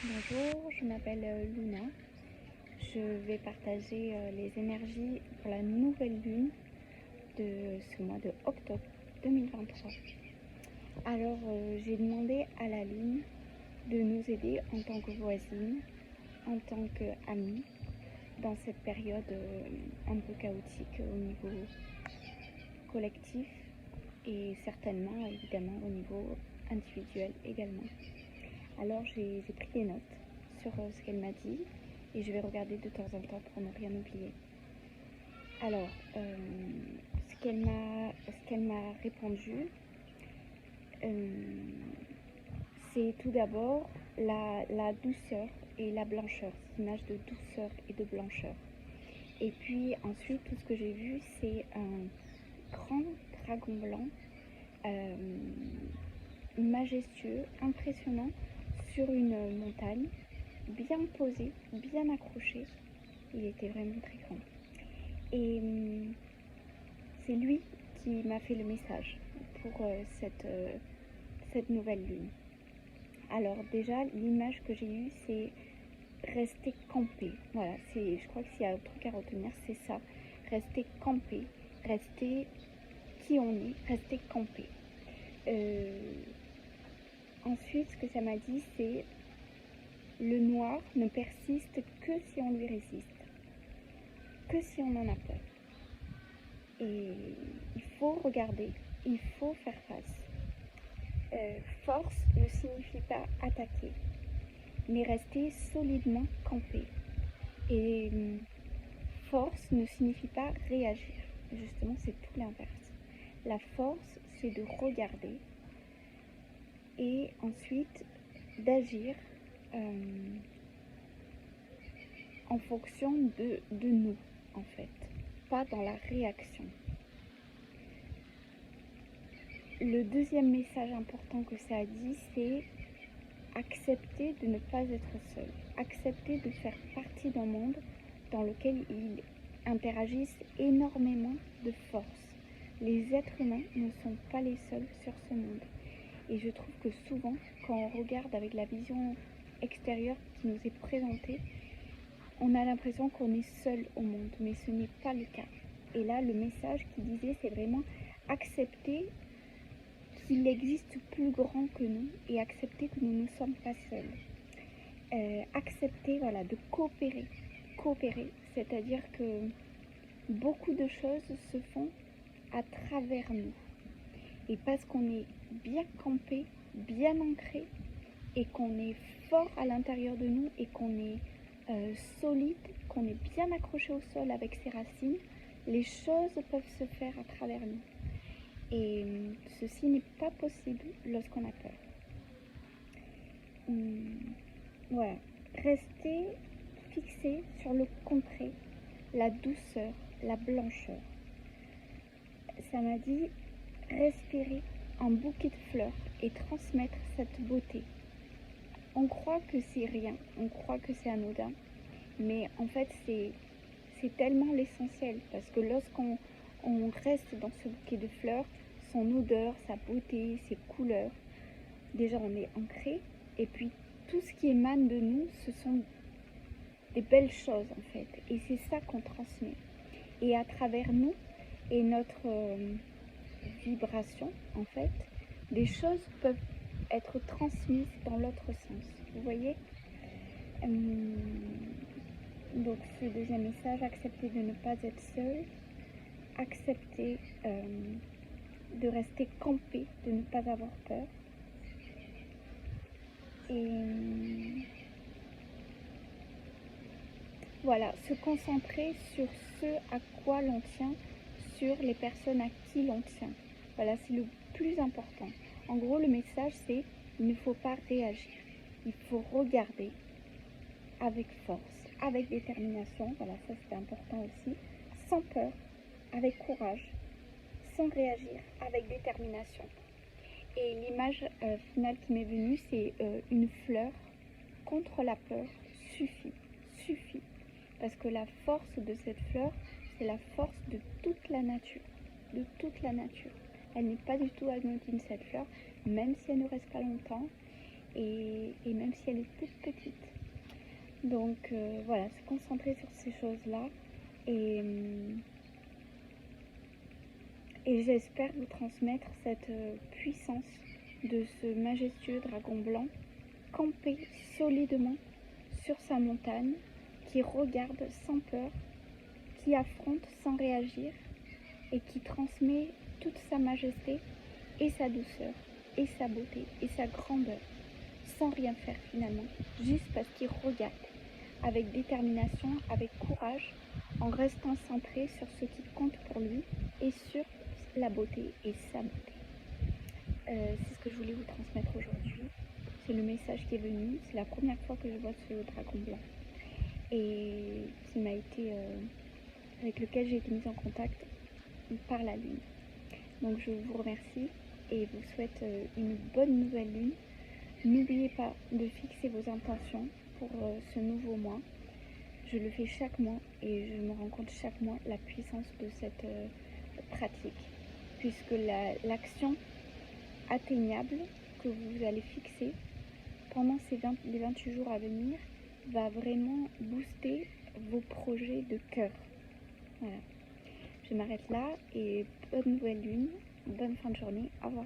Bonjour, je m'appelle Luna. Je vais partager les énergies pour la nouvelle lune de ce mois de octobre 2023. Alors, j'ai demandé à la lune de nous aider en tant que voisine, en tant qu'amie, dans cette période un peu chaotique au niveau collectif et certainement, évidemment, au niveau individuel également. Alors j'ai pris des notes sur ce qu'elle m'a dit et je vais regarder de temps en temps pour ne rien oublier. Alors, ce qu'elle m'a répondu, c'est tout d'abord la douceur et la blancheur, cette image de douceur et de blancheur. Et puis ensuite, tout ce que j'ai vu, c'est un grand dragon blanc, majestueux, impressionnant, sur une montagne, bien posé, bien accroché. Il était vraiment très grand. Et c'est lui qui m'a fait le message pour cette nouvelle lune. Alors déjà, l'image que j'ai eue, c'est rester campé. Voilà, je crois que s'il y a un truc à retenir, c'est ça. Rester campé, rester qui on est, rester campé. Ensuite, ce que ça m'a dit, c'est le noir ne persiste que si on lui résiste, que si on en a peur. Et il faut regarder, il faut faire face. Force ne signifie pas attaquer, mais rester solidement campé. Et force ne signifie pas réagir. Justement, c'est tout l'inverse. La force, c'est de regarder et ensuite d'agir en fonction de nous, en fait, pas dans la réaction. Le deuxième message important que ça a dit, c'est accepter de ne pas être seul, accepter de faire partie d'un monde dans lequel ils interagissent énormément de force. Les êtres humains ne sont pas les seuls sur ce monde. Et je trouve que souvent, quand on regarde avec la vision extérieure qui nous est présentée, on a l'impression qu'on est seul au monde, mais ce n'est pas le cas. Et là, le message qu'il disait, c'est vraiment accepter qu'il existe plus grand que nous et accepter que nous ne sommes pas seuls. Accepter, voilà, de coopérer. Coopérer, c'est-à-dire que beaucoup de choses se font à travers nous. Et parce qu'on est bien campé, bien ancré, et qu'on est fort à l'intérieur de nous, et qu'on est solide, qu'on est bien accroché au sol avec ses racines, les choses peuvent se faire à travers nous. Et ceci n'est pas possible lorsqu'on a peur. Voilà. Rester fixé sur le concret, la douceur, la blancheur. Ça m'a dit respirer un bouquet de fleurs et transmettre cette beauté. On croit que c'est rien, on croit que c'est anodin, mais en fait c'est tellement l'essentiel, parce que lorsqu'on reste dans ce bouquet de fleurs, son odeur, sa beauté, ses couleurs, déjà on est ancré, et puis tout ce qui émane de nous, ce sont des belles choses en fait, et c'est ça qu'on transmet. Et à travers nous et notre vibration en fait, des choses peuvent être transmises dans l'autre sens, vous voyez. Donc ce deuxième message, accepter de ne pas être seul, accepter de rester campé, de ne pas avoir peur. Et voilà, se concentrer sur ce à quoi l'on tient, sur les personnes à qui l'on tient. Voilà, c'est le plus important. En gros, le message, c'est il ne faut pas réagir. Il faut regarder avec force, avec détermination. Voilà, ça c'est important aussi. Sans peur, avec courage, sans réagir, avec détermination. Et l'image finale qui m'est venue, c'est une fleur contre la peur suffit. Parce que la force de cette fleur, c'est la force de toute la nature. De toute la nature. Elle n'est pas du tout anodine cette fleur, même si elle ne reste pas longtemps. et même si elle est toute petite. Donc voilà, se concentrer sur ces choses-là et j'espère vous transmettre cette puissance de ce majestueux dragon blanc campé solidement sur sa montagne, qui regarde sans peur, qui affronte sans réagir et qui transmet toute sa majesté et sa douceur et sa beauté et sa grandeur sans rien faire finalement, juste parce qu'il regarde avec détermination, avec courage, en restant centré sur ce qui compte pour lui et sur la beauté et sa beauté. C'est ce que je voulais vous transmettre aujourd'hui. C'est le message qui est venu. C'est la première fois que je vois ce dragon blanc et qui m'a été avec lequel j'ai été mise en contact par la lune. Donc je vous remercie et vous souhaite une bonne nouvelle lune. N'oubliez pas de fixer vos intentions pour ce nouveau mois. Je le fais chaque mois et je me rends compte chaque mois la puissance de cette pratique, puisque l'action atteignable que vous allez fixer pendant les 28 jours à venir va vraiment booster vos projets de cœur. Voilà. Je m'arrête là et bonne nouvelle lune, bonne fin de journée, au revoir.